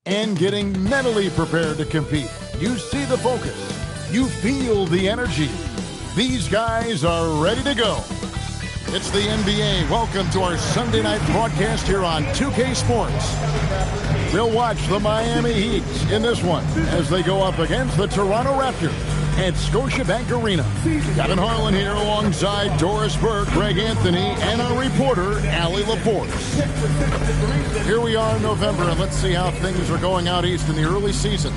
and getting mentally prepared to compete. You see the focus. You feel the energy. These guys are ready to go. It's the NBA. Welcome to our Sunday night broadcast here on 2K Sports. We'll watch the Miami Heat in this one as they go up against the Toronto Raptors at Scotiabank Arena. Kevin Harlan here alongside Doris Burke, Greg Anthony, and our reporter, Allie Laporte. Here we are in November, and let's see how things are going out east in the early season.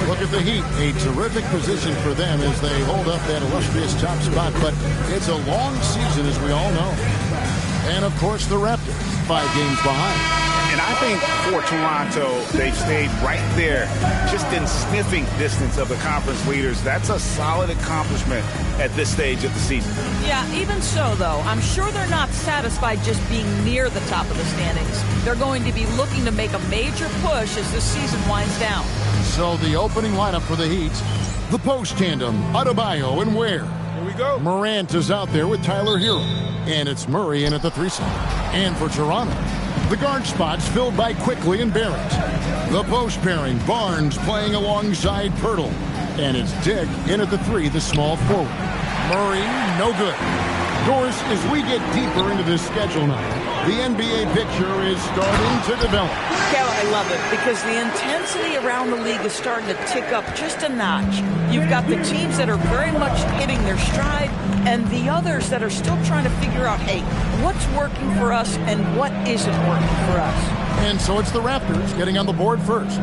Look at the Heat, a terrific position for them as they hold up that illustrious top spot, but it's a long season, as we all know. And, of course, the Raptors, 5 games behind. And I think for Toronto, they've stayed right there, just in sniffing distance of the conference leaders. That's a solid accomplishment at this stage of the season. Yeah, even so, though, I'm sure they're not satisfied just being near the top of the standings. They're going to be looking to make a major push as the season winds down. So the opening lineup for the Heat, the post tandem, Adebayo and Ware. Here we go. Morant is out there with Tyler Hero, and it's Murray in at the 3 slot. And for Toronto, the guard spots filled by Quickly and Barrett. The post pairing, Barnes playing alongside Pirtle. And it's Dick in at the 3, the small forward. Murray, no good. Doris, as we get deeper into this schedule now, the NBA picture is starting to develop. Cal, I love it because the intensity around the league is starting to tick up just a notch. You've got the teams that are very much hitting their stride and the others that are still trying to figure out, hey, what's working for us and what isn't working for us. And so it's the Raptors getting on the board first.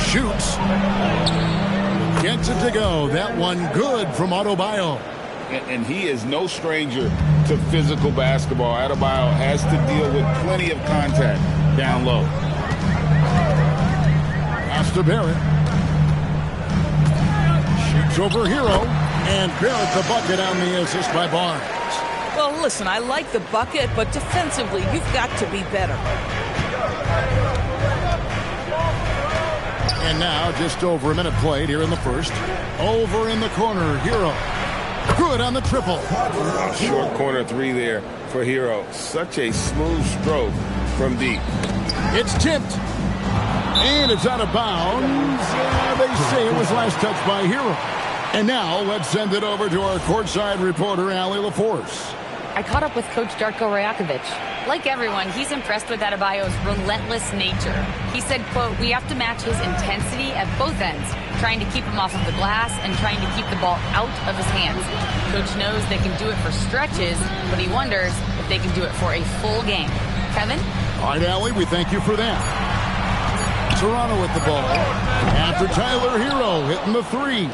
Shoots. Gets it to go. That one good from Adebayo. And he is no stranger to physical basketball. Adebayo has to deal with plenty of contact down low. Pass to Barrett. Shoots over Hero. And Barrett the bucket on the assist by Barnes. Well, listen, I like the bucket, but defensively, you've got to be better. And now, just over a minute played here in the first. Over in the corner, Hero. Good on the triple. A short corner 3 there for Hero. Such a smooth stroke from deep. It's tipped. And it's out of bounds. They say it was last touched by Hero. And now, let's send it over to our courtside reporter, Allie Laporte. I caught up with Coach Darko Rajakovic. Like everyone, he's impressed with Adebayo's relentless nature. He said, quote, we have to match his intensity at both ends, trying to keep him off of the glass and trying to keep the ball out of his hands. Coach knows they can do it for stretches, but he wonders if they can do it for a full game. Kevin? All right, Allie, we thank you for that. Toronto with the ball. After Tyler Hero hitting the 3.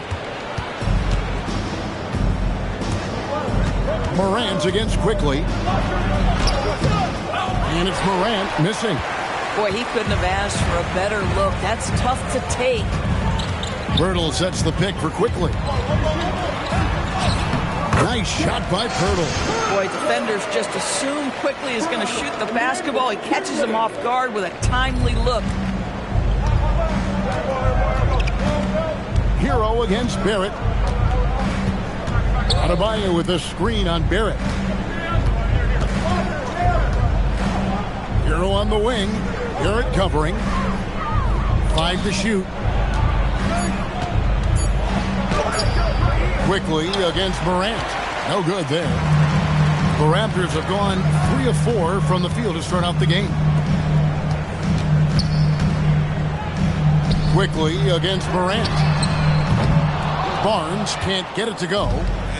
Morant against Quickly. And it's Morant missing. Boy, he couldn't have asked for a better look. That's tough to take. Pirtle sets the pick for Quickly. Nice shot by Pirtle. Boy, defenders just assume Quickly is going to shoot the basketball. He catches him off guard with a timely look. Hero against Barrett. Adebayo with a screen on Barrett. Hero on the wing. Barrett covering. 5 to shoot. Quickly against Morant. No good there. The Raptors have gone 3 of 4 from the field to start out the game. Quickly against Morant. Barnes can't get it to go.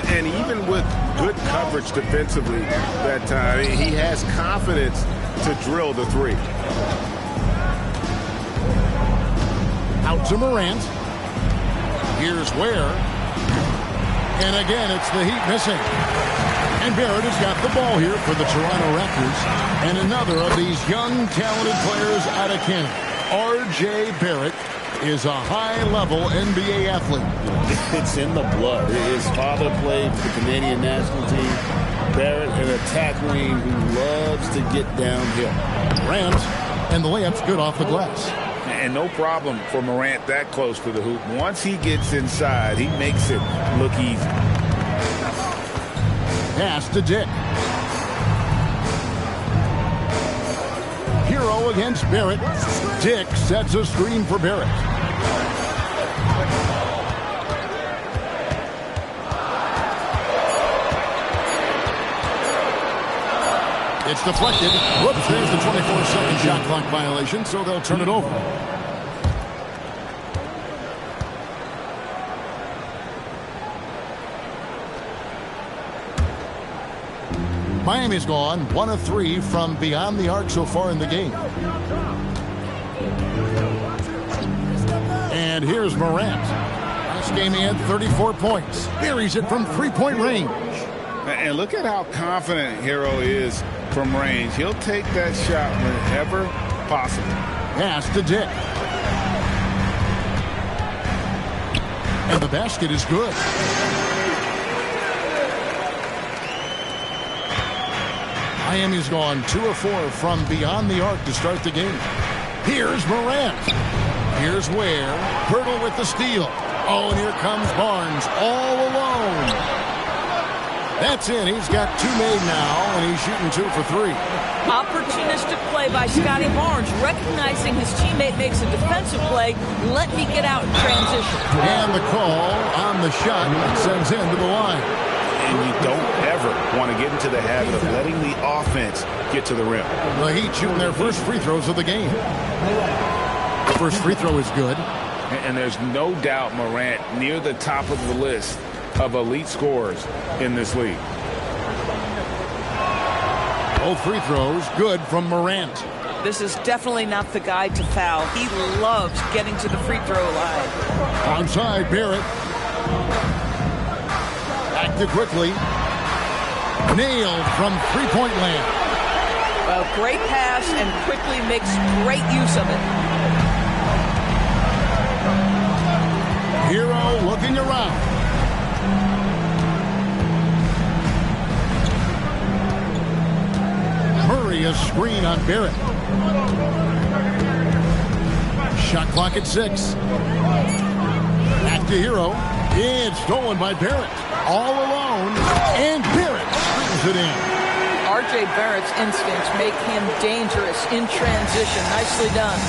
And even with good coverage defensively that time, he has confidence to drill the 3. Out to Morant. Here's Ware. And again, it's the Heat missing. And Barrett has got the ball here for the Toronto Raptors. And another of these young, talented players out of Canada. R.J. Barrett is a high-level NBA athlete. It's in the blood. His father played for the Canadian national team. Barrett, an attack wing who loves to get downhill. Morant, and the layup's good off the glass. And no problem for Morant that close to the hoop. Once he gets inside, he makes it look easy. Pass to Dick. Hero against Barrett. Dick sets a screen for Barrett. It's deflected. Whoops, there's the 24-second shot clock violation, so they'll turn it over. Miami's gone 1 of 3 from beyond the arc so far in the game. And here's Morant. Last game he had 34 points. Buries it from three-point range. And look at how confident Hero is from range. He'll take that shot whenever possible. Pass to Dick. And the basket is good. Miami's gone 2 of 4 from beyond the arc to start the game. Here's Morant. Here's Ware. Pirtle with the steal. Oh, and here comes Barnes all alone. That's in. He's got 2 made now, and he's shooting 2 for 3. Opportunistic play by Scotty Barnes, recognizing his teammate makes a defensive play. Let me get out in transition. And the call on the shot sends him to the line. And you don't ever want to get into the habit of letting the offense get to the rim. The Heat shooting their first free throws of the game. The first free throw is good. And there's no doubt Morant near the top of the list of elite scorers in this league. Both free throws good from Morant. This is definitely not the guy to foul. He loves getting to the free throw line. Onside Barrett. Acted quickly. Nailed from three-point land. A great pass and quickly makes great use of it. Hero looking around. Murray a screen on Barrett. Shot clock at 6. Back to Hero. It's stolen by Barrett. All alone. And Barrett brings it in. R.J. Barrett's instincts make him dangerous in transition. Nicely done.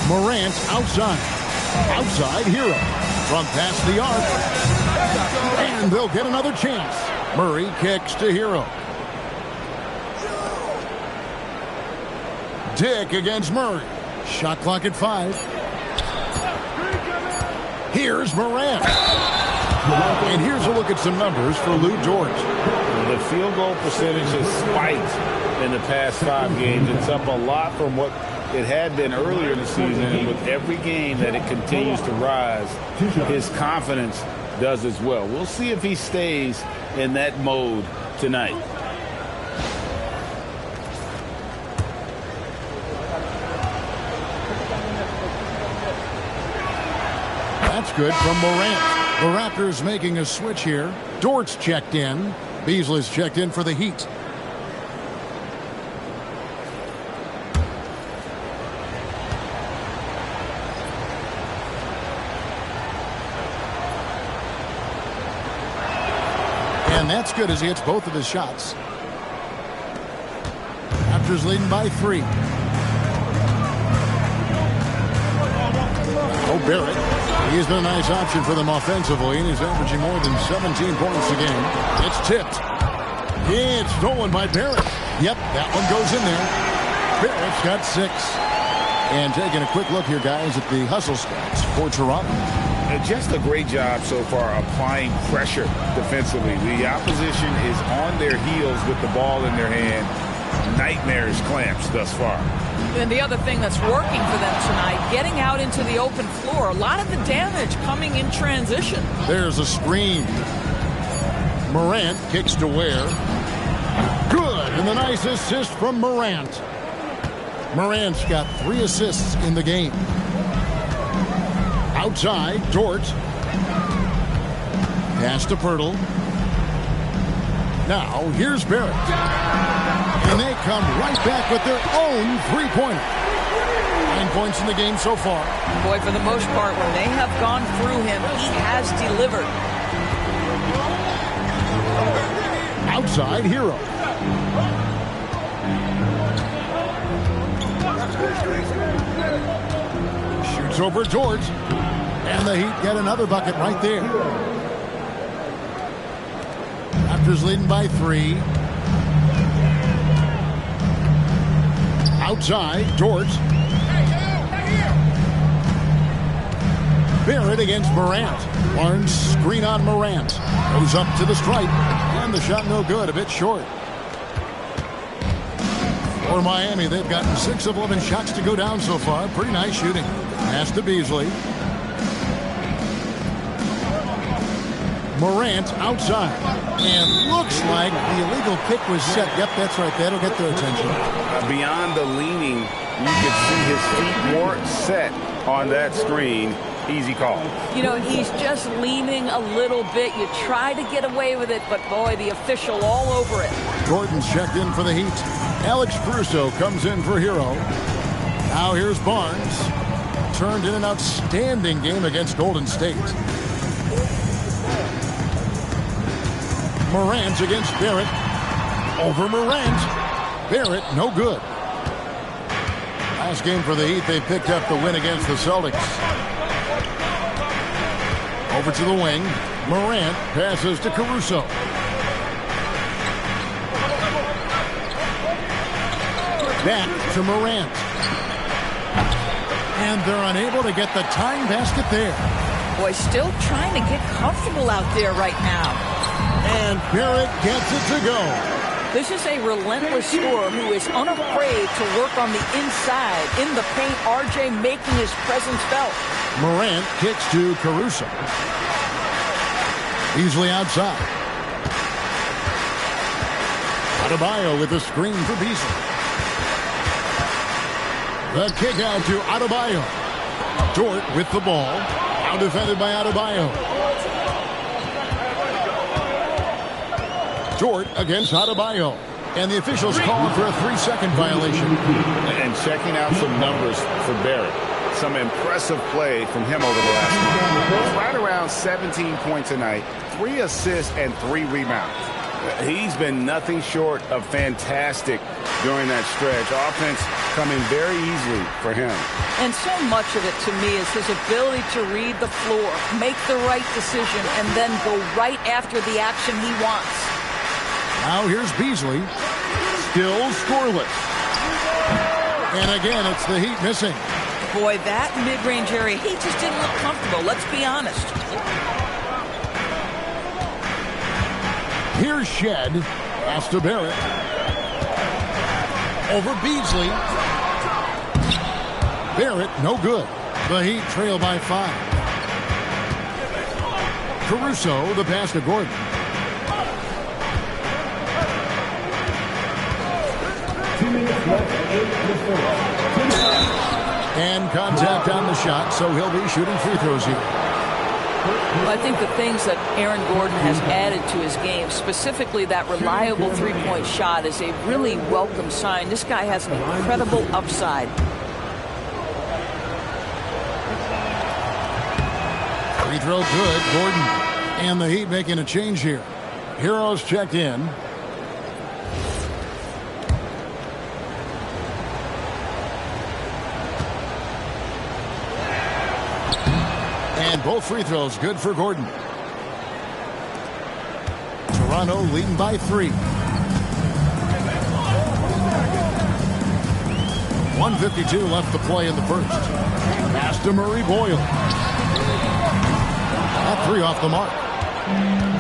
Morant outside. Outside Hero. From past the arc. And they'll get another chance. Murray kicks to Hero. Dick against Murray. Shot clock at 5. Here's Morant. And here's a look at some numbers for Lou Dort. The field goal percentage has spiked in the past 5 games. It's up a lot from what it had been earlier in the season. And with every game that it continues to rise, his confidence does as well. We'll see if he stays in that mode tonight. That's good from Morant. The Raptors making a switch here. Dort's checked in. Beasley's checked in for the Heat. And that's good as he hits both of his shots. Raptors leading by 3. Oh, Barrett. He's been a nice option for them offensively, and he's averaging more than 17 points a game. It's tipped. It's stolen by Barrett. Yep, that one goes in there. Barrett's got 6. And taking a quick look here, guys, at the hustle stats for Toronto. Just a great job so far applying pressure defensively. The opposition is on their heels with the ball in their hand. Nightmares clamps thus far. And the other thing that's working for them tonight, getting out into the open floor. A lot of the damage coming in transition. There's a screen. Morant kicks to Ware. Good, and the nice assist from Morant. Morant's got 3 assists in the game. Outside, Dort. Pass to Pirtle. Now, here's Barrett. And they come right back with their own three-pointer. 9 points in the game so far. Boy, for the most part, when they have gone through him, he has delivered. Outside, Hero. Shoots over George. And the Heat get another bucket right there. Raptors leading by 3. Outside, George. Barrett against Morant. Barnes screen on Morant. Goes up to the stripe. And the shot no good, a bit short. For Miami, they've gotten 6 of 11 shots to go down so far. Pretty nice shooting. Pass to Beasley. Morant outside. And looks like the illegal kick was set. Yep, that's right. That'll get their attention. Beyond the leaning, you could see his feet more set on that screen. Easy call. You know, he's just leaning a little bit. You try to get away with it, but boy, the official all over it. Gordon's checked in for the Heat. Alex Caruso comes in for Hero. Now here's Barnes. Turned in an outstanding game against Golden State. Morant against Barrett. Over Morant. Barrett, no good. Last game for the Heat, they picked up the win against the Celtics. Over to the wing. Morant passes to Caruso. Back to Morant. And they're unable to get the tying basket there. Boy, still trying to get comfortable out there right now. And Barrett gets it to go. This is a relentless scorer who is unafraid to work on the inside. In the paint, RJ making his presence felt. Morant kicks to Caruso. Easily outside. Adebayo with a screen for Beasley. The kick out to Adebayo. Dort with the ball. Now defended by Adebayo. Dort against Adebayo. And the officials call for a 3-second violation. And checking out some numbers for Barrett. Some impressive play from him over the last month. It's right around 17 points a night, 3 assists and 3 rebounds. He's been nothing short of fantastic during that stretch. Offense coming very easily for him. And so much of it to me is his ability to read the floor, make the right decision, and then go right after the action he wants. Now here's Beasley. Still scoreless. And again, it's the Heat missing. Boy, that mid-range area, he just didn't look comfortable. Let's be honest. Here's Shed. Pass to Barrett. Over Beasley. Barrett, no good. The Heat trail by 5. Caruso, the pass to Gordon. And contact on the shot, so he'll be shooting free throws here. Well, I think the things that Aaron Gordon has added to his game, specifically that reliable three-point shot, is a really welcome sign. This guy has an incredible upside. Free throw good, Gordon. And the Heat making a change here. Heroes checked in. And both free throws good for Gordon. Toronto leading by 3. 1:52 left to play in the first. Pass to Murray Boyle. That 3 off the mark.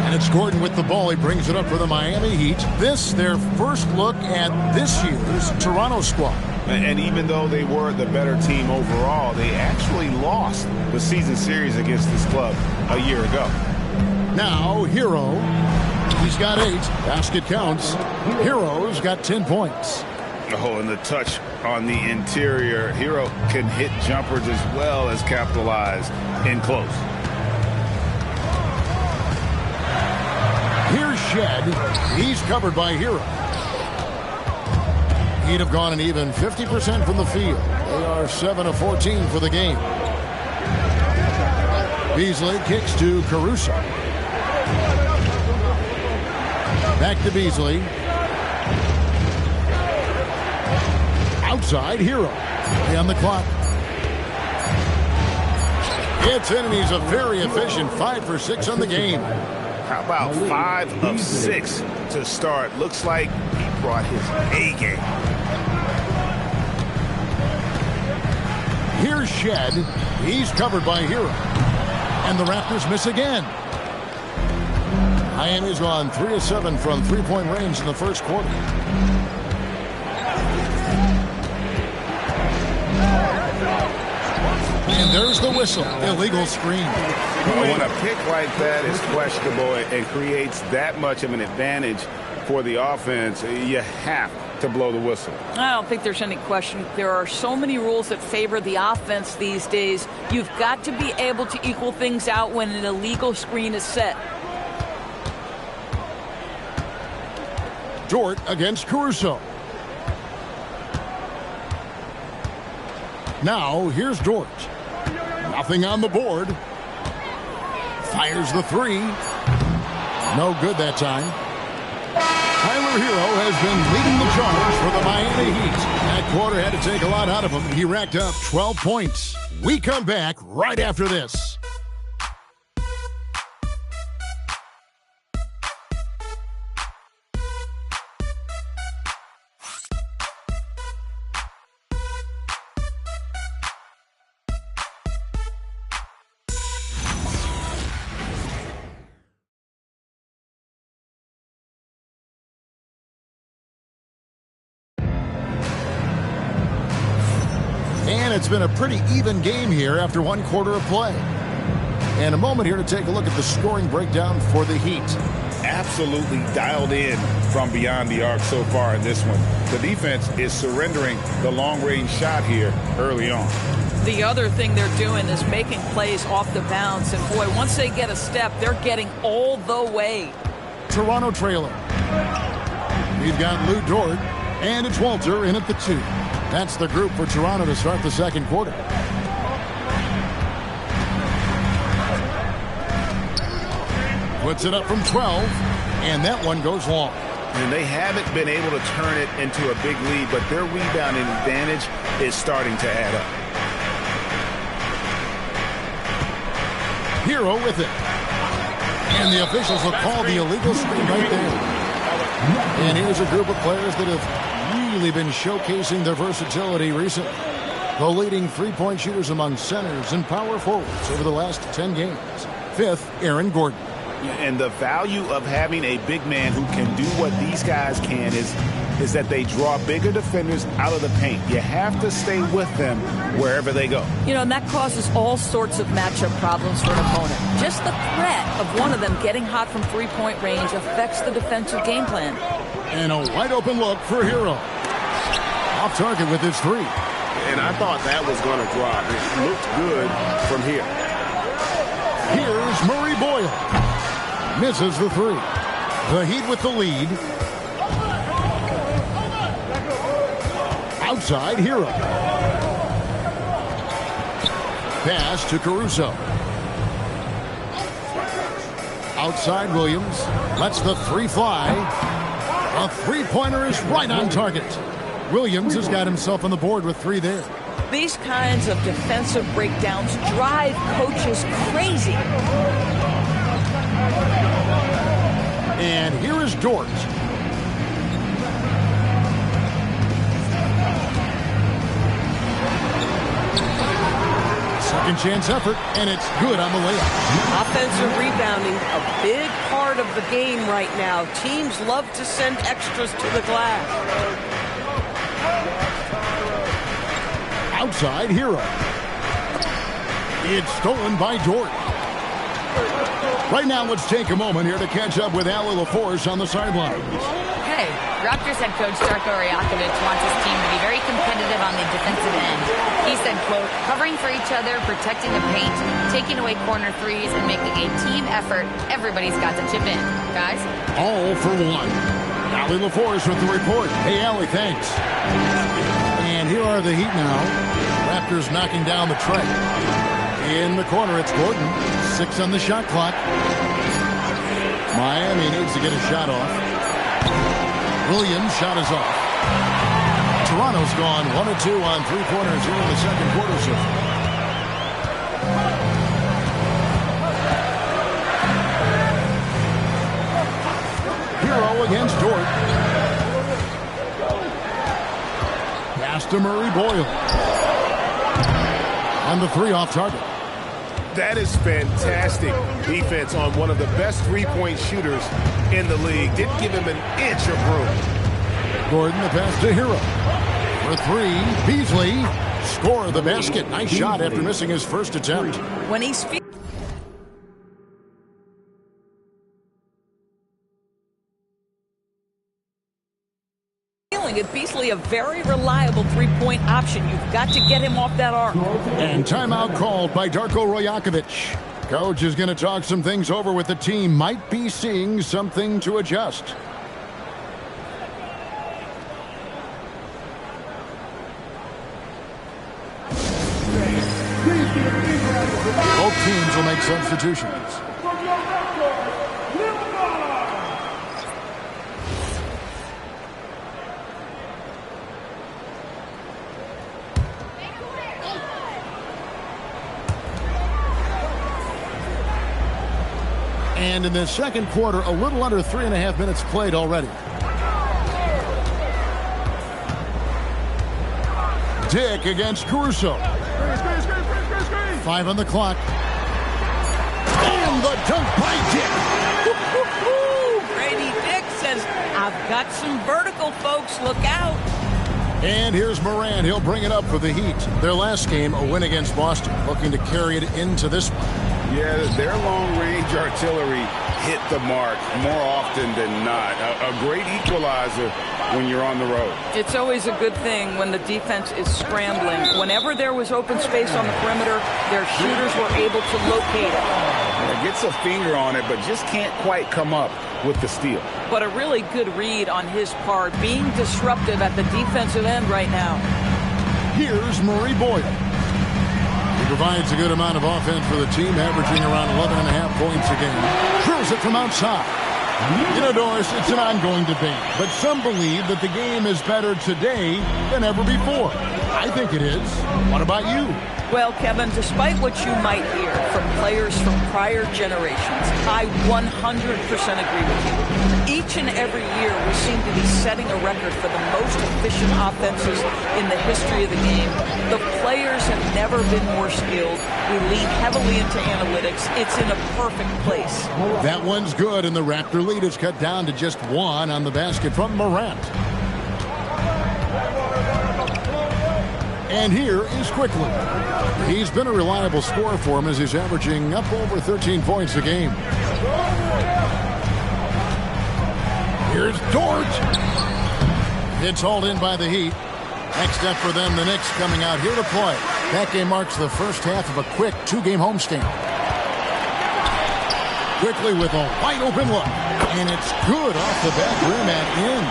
And it's Gordon with the ball. He brings it up for the Miami Heat. This, their first look at this year's Toronto squad. And even though they were the better team overall, they actually lost the season series against this club a year ago. Now, Hero. He's got 8. Basket counts. Hero's got 10 points. Oh, and the touch on the interior. Hero can hit jumpers as well as capitalize in close. Here's Shed. He's covered by Hero. He'd have gone an even 50% from the field. They are 7 of 14 for the game. Beasley kicks to Caruso. Back to Beasley. Outside, Hero. On the clock. It's in, and he's a very efficient 5 for 6 on the game. How about 5 of 6 to start? Looks like he brought his A game. Here's Shed. He's covered by Hero. And the Raptors miss again. Miami's gone 3 of 7 from three-point range in the first quarter. And there's the whistle. Illegal screen. When a pick like that is questionable and creates that much of an advantage for the offense, you have to blow the whistle. I don't think there's any question. There are so many rules that favor the offense these days. You've got to be able to equal things out when an illegal screen is set. Dort against Caruso. Now, here's Dort. Nothing on the board. Fires the three. No good that time. Tyler Hero has been leading the charge for the Miami Heat. That quarter had to take a lot out of him. He racked up 12 points. We come back right after this. And it's been a pretty even game here after one quarter of play. And a moment here to take a look at the scoring breakdown for the Heat. Absolutely dialed in from beyond the arc so far in this one. The defense is surrendering the long-range shot here early on. The other thing they're doing is making plays off the bounce. And, boy, once they get a step, they're getting all the way. Toronto trailing. We've got Lou Dort, and it's Walter in at the 2. That's the group for Toronto to start the second quarter. Puts it up from 12, and that one goes long. And they haven't been able to turn it into a big lead, but their rebounding advantage is starting to add up. Hero with it. And the officials will call the illegal screen right there. And here's a group of players that have really been showcasing their versatility recently. The leading three-point shooters among centers and power forwards over the last 10 games. 5th, Aaron Gordon. And the value of having a big man who can do what these guys can is that they draw bigger defenders out of the paint. You have to stay with them wherever they go. You know, and that causes all sorts of matchup problems for an opponent. Just the threat of one of them getting hot from three-point range affects the defensive game plan. And a wide-open look for Hero. Off target with his 3. And I thought that was going to drop. It looked good from here. Here's Murray Boyle. Misses the 3. The Heat with the lead. Outside, Hero. Pass to Caruso. Outside, Williams. Lets the 3 fly. A three-pointer is right on target. Williams has got himself on the board with 3 there. These kinds of defensive breakdowns drive coaches crazy. And here is Dort. Second chance effort, and it's good on the layup. Offensive rebounding, a big part of the game right now. Teams love to send extras to the glass. Outside, Hero. It's stolen by Dort. Right now, let's take a moment here to catch up with Allie LaForce on the sidelines. Hey, Raptors head coach Darko Rajakovic wants his team to be very competitive on the defensive end. He said, quote, covering for each other, protecting the paint, taking away corner threes, and making a team effort. Everybody's got to chip in. Guys? All for one. Allie LaForce with the report. Hey, Allie, thanks. And here are the Heat now. Raptors knocking down the tray. In the corner, it's Gordon. 6 on the shot clock. Miami needs to get a shot off. Williams' shot is off. Toronto's gone 1-2 on three-pointers here in the second quarter so far. Hero against Dort. Pass to Murray Boyle. And the three off target. That is fantastic defense on one of the best three-point shooters in the league. Didn't give him an inch of room. Gordon, the pass to Hero. For three, Beasley. Score the basket. Nice shot after missing his first attempt. When he's feeling it, Beasley a very reliable three-point option. You've got to get him off that arc. And timeout called by Darko Rajakovic. Coach is going to talk some things over with the team. Might be seeing something to adjust. Both teams will make substitutions. And in the second quarter, a little under 3.5 minutes played already. Dick against Caruso. 5 on the clock. And the dunk by Dick. Grady Dick says, I've got some vertical, folks. Look out. And here's Morant. He'll bring it up for the Heat. Their last game, a win against Boston. Looking to carry it into this one. Yeah, their long-range artillery hit the mark more often than not. A great equalizer when you're on the road. It's always a good thing when the defense is scrambling. Whenever there was open space on the perimeter, their shooters were able to locate it. Yeah, gets a finger on it, but just can't quite come up with the steal. But a really good read on his part, being disruptive at the defensive end right now. Here's Murray Boyle. He provides a good amount of offense for the team, averaging around 11.5 points a game. Drills it from outside. You know, Doris, it's an ongoing debate, but some believe that the game is better today than ever before. I think it is. What about you? Well, Kevin, despite what you might hear from players from prior generations, I 100% agree with you. Each and every year, we seem to be setting a record for the most efficient offenses in the history of the game. The players have never been more skilled. We lean heavily into analytics. It's in a perfect place. That one's good, and the Raptor lead is cut down to just 1 on the basket from Morant. And here is Quickly. He's been a reliable scorer for him as he's averaging up over 13 points a game. Here's Dort. It's hauled in by the Heat. Next up for them, the Knicks coming out here to play. That game marks the first half of a quick 2-game homestand. Quickly with a wide open look. And it's good off the back rim and in.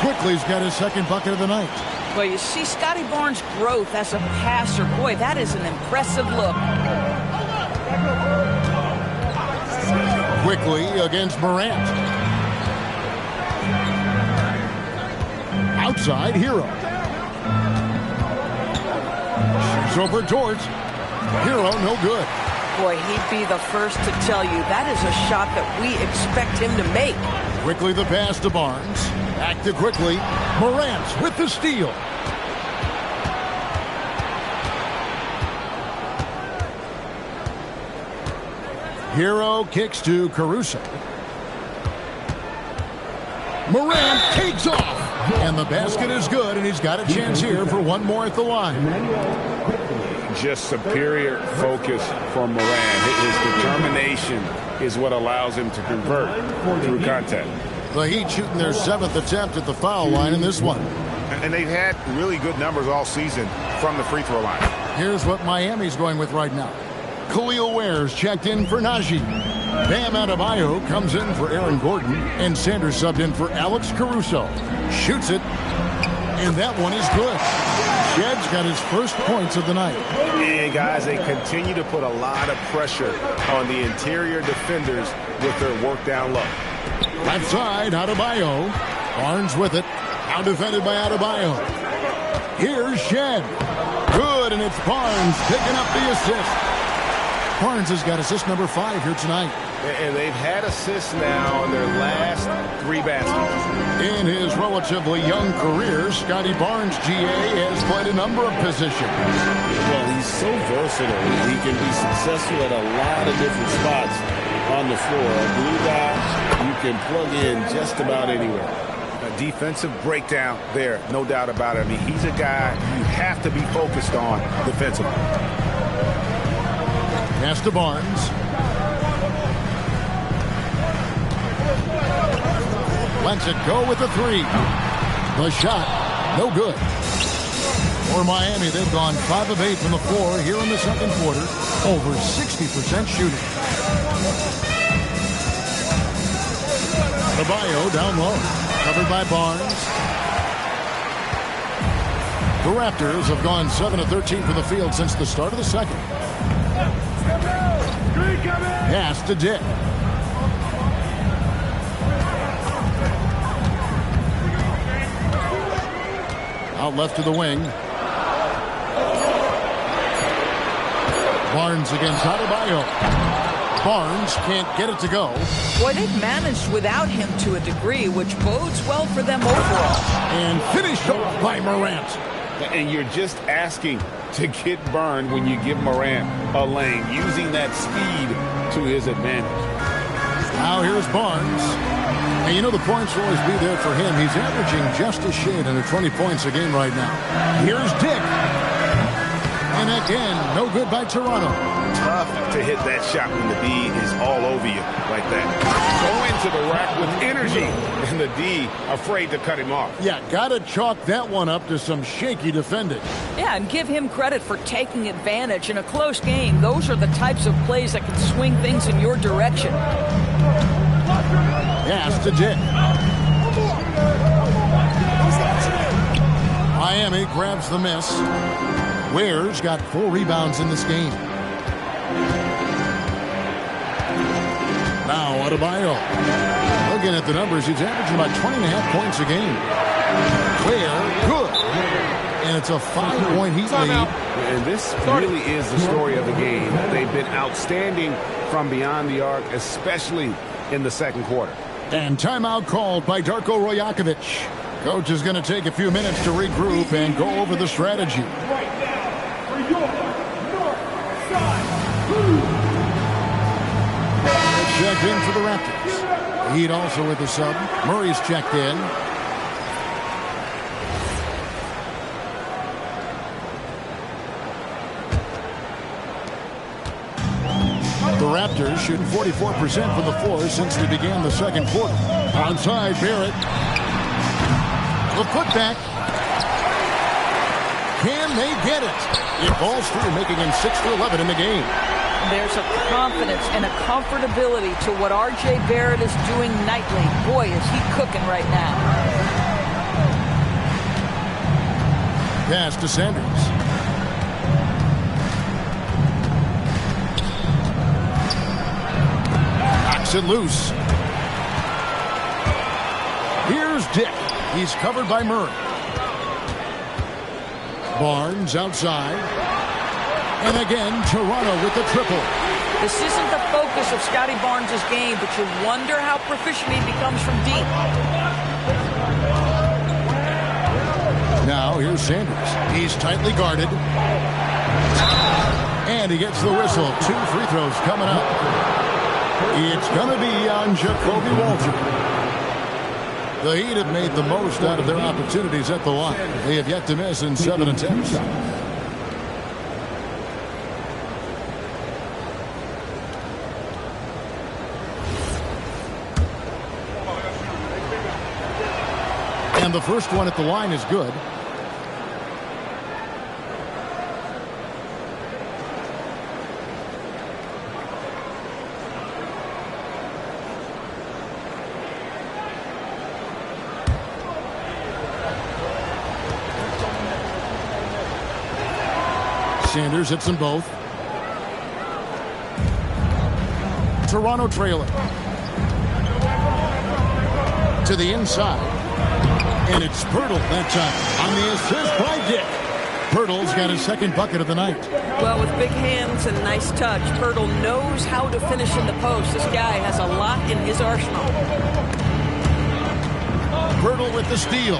Quickly's got his second bucket of the night. Well, you see Scotty Barnes' growth as a passer. Boy, that is an impressive look. Quickly against Morant. Outside, Hero. Shoots over Dort. Hero, no good. Boy, he'd be the first to tell you that is a shot that we expect him to make. Quickly the pass to Barnes. Back to Quickly. Morant with the steal. Hero kicks to Caruso. Morant takes off. And the basket is good, and he's got a chance here for one more at the line. Just superior focus from Morant. His determination is what allows him to convert through contact. The Heat shooting their 7th attempt at the foul line in this one. And they've had really good numbers all season from the free throw line. Here's what Miami's going with right now. Khalil Ware's checked in for Najee. Bam Adebayo comes in for Aaron Gordon. And Sanders subbed in for Alex Caruso. Shoots it. And that one is good. Jed's got his first points of the night. And guys, they continue to put a lot of pressure on the interior defenders with their work down low. Left side, Adebayo. Barnes with it. Now defended by Adebayo. Here's Shen. Good, and it's Barnes picking up the assist. Barnes has got assist number 5 here tonight. And they've had assists now in their last 3 baskets. In his relatively young career, Scotty Barnes, GA, has played a number of positions. Well, he's so versatile. He can be successful at a lot of different spots on the floor. A blue guy, you can plug in just about anywhere. A defensive breakdown there, no doubt about it. I mean, he's a guy you have to be focused on defensively. Pass to Barnes. Lets it go with the 3. The shot, no good. For Miami, they've gone 5 of 8 from the floor here in the second quarter. Over 60% shooting. Adebayo down low. Covered by Barnes. The Raptors have gone 7 of 13 from the field since the start of the second. Pass to Dick. Out left to the wing. Barnes against Adebayo. Barnes can't get it to go. Boy, they've managed without him to a degree, which bodes well for them overall. And finished off by Morant. And you're just asking to get burned when you give Morant a lane, using that speed to his advantage. Now here's Barnes. And you know the points will always be there for him. He's averaging just a shade under 20 points a game right now. Here's Dick. And again, no good by Toronto. Tough to hit that shot when the D is all over you like that. Go into the rack with energy, and the D afraid to cut him off. Yeah, got to chalk that one up to some shaky defending. Yeah, and give him credit for taking advantage in a close game. Those are the types of plays that can swing things in your direction. Pass to Dick. Miami grabs the miss. Ware's got 4 rebounds in this game. Now Adebayo. Looking at the numbers, he's averaging about 20.5 points a game. Ware, good. And it's a 5-point Heat lead. And this really is the story of the game. They've been outstanding from beyond the arc, especially in the second quarter. And timeout called by Darko Rajakovic. Coach is going to take a few minutes to regroup and go over the strategy. Checked in for the Raptors. Heat also with the sub. Murray's checked in. The Raptors shooting 44% from the floor since they began the second quarter. Onside, Barrett. The putback. Can they get it? It falls through, making him 6 for 11 in the game. There's a confidence and a comfortability to what R.J. Barrett is doing nightly. Boy, is he cooking right now. Pass to Sanders. Knocks it loose. Here's Dick. He's covered by Murray. Barnes outside. And again, Toronto with the triple. This isn't the focus of Scotty Barnes' game, but you wonder how proficient he becomes from deep. Now here's Sanders. He's tightly guarded. And he gets the whistle. 2 free throws coming up. It's going to be on Jacoby Walter. The Heat have made the most out of their opportunities at the line. They have yet to miss in 7 attempts. And the first one at the line is good. Sanders hits them both. Toronto trailing. To the inside. And it's Poeltl that time on the assist by Dick. Poeltl's got his second bucket of the night. Well, with big hands and nice touch, Poeltl knows how to finish in the post. This guy has a lot in his arsenal. Poeltl with the steal.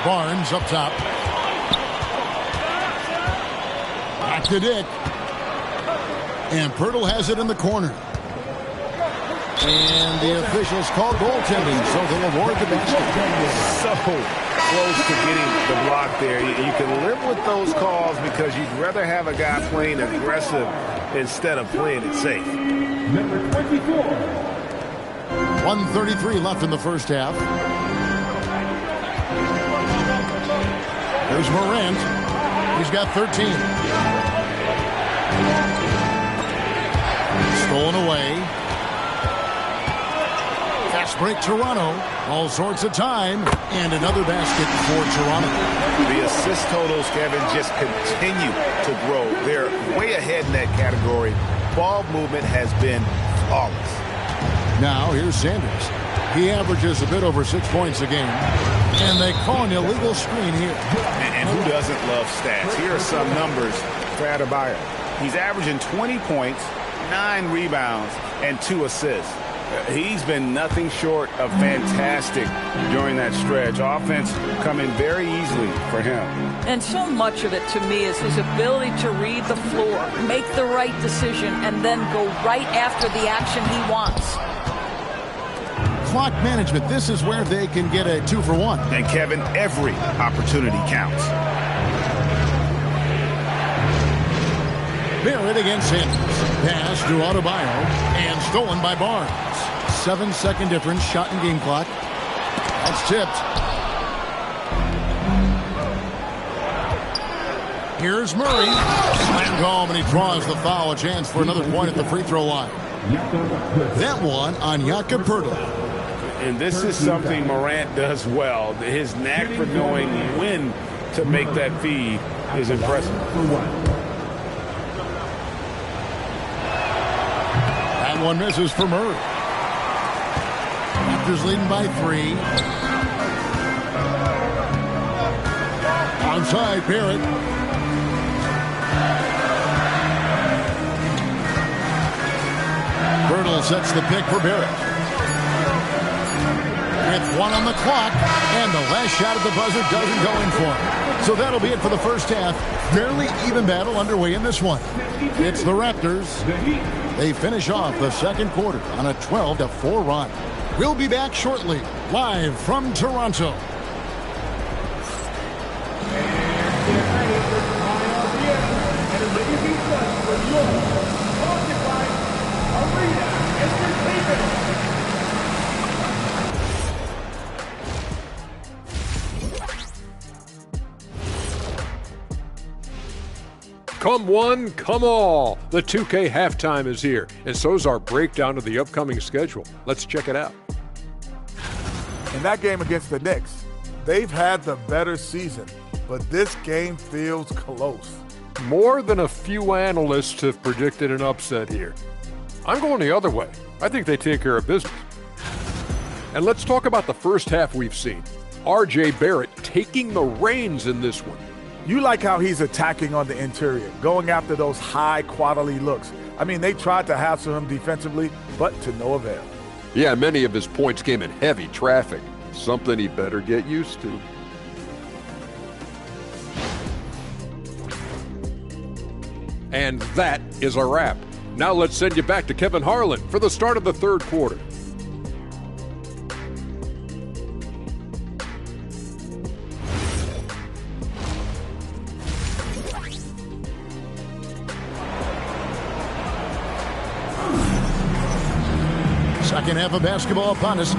Barnes up top. Back to Dick. And Poeltl has it in the corner. And the officials call goaltending, so they'll award the basket. So close to getting the block there. You can live with those calls because you'd rather have a guy playing aggressive instead of playing it safe. Number 24. 1:33 left in the first half. There's Morant. He's got 13. Stolen away. Fast break Toronto. All sorts of time. And another basket for Toronto. The assist totals, Kevin, just continue to grow. They're way ahead in that category. Ball movement has been flawless. Now here's Sanders. He averages a bit over 6 points a game. And they call an illegal screen here. And who doesn't love stats? Here are some numbers for Adebayo. He's averaging 20 points, 9 rebounds, and 2 assists. He's been nothing short of fantastic during that stretch. Offense coming very easily for him. And so much of it to me is his ability to read the floor, make the right decision, and then go right after the action he wants. Clock management, this is where they can get a 2-for-1. And Kevin, every opportunity counts. Barrett against Sanders. Pass to Adebayo and stolen by Barnes. 7-second difference, shot and game clock. That's tipped. Here's Murray. Slam home and he draws the foul. A chance for another point at the free throw line. That one on Jakob Poeltl. And this is something Morant does well. His knack for knowing when to make that feed is impressive. That one misses for Murray. Raptors leading by 3. Outside, Barrett. Poeltl sets the pick for Barrett. With 1 on the clock, and the last shot at the buzzer doesn't go in for him. So that'll be it for the first half. Fairly even battle underway in this one. It's the Raptors. They finish off the second quarter on a 12-4 run. We'll be back shortly, live from Toronto. Come one, come all. The 2K halftime is here, and so's our breakdown of the upcoming schedule. Let's check it out. In that game against the Knicks, they've had the better season, but this game feels close. More than a few analysts have predicted an upset here. I'm going the other way. I think they take care of business. And let's talk about the first half we've seen. R.J. Barrett taking the reins in this one. You like how he's attacking on the interior, going after those high-quality looks. I mean, they tried to hassle him defensively, but to no avail. Yeah, many of his points came in heavy traffic, something he better get used to. And that is a wrap. Now let's send you back to Kevin Harlan for the start of the third quarter. Second half of basketball upon us.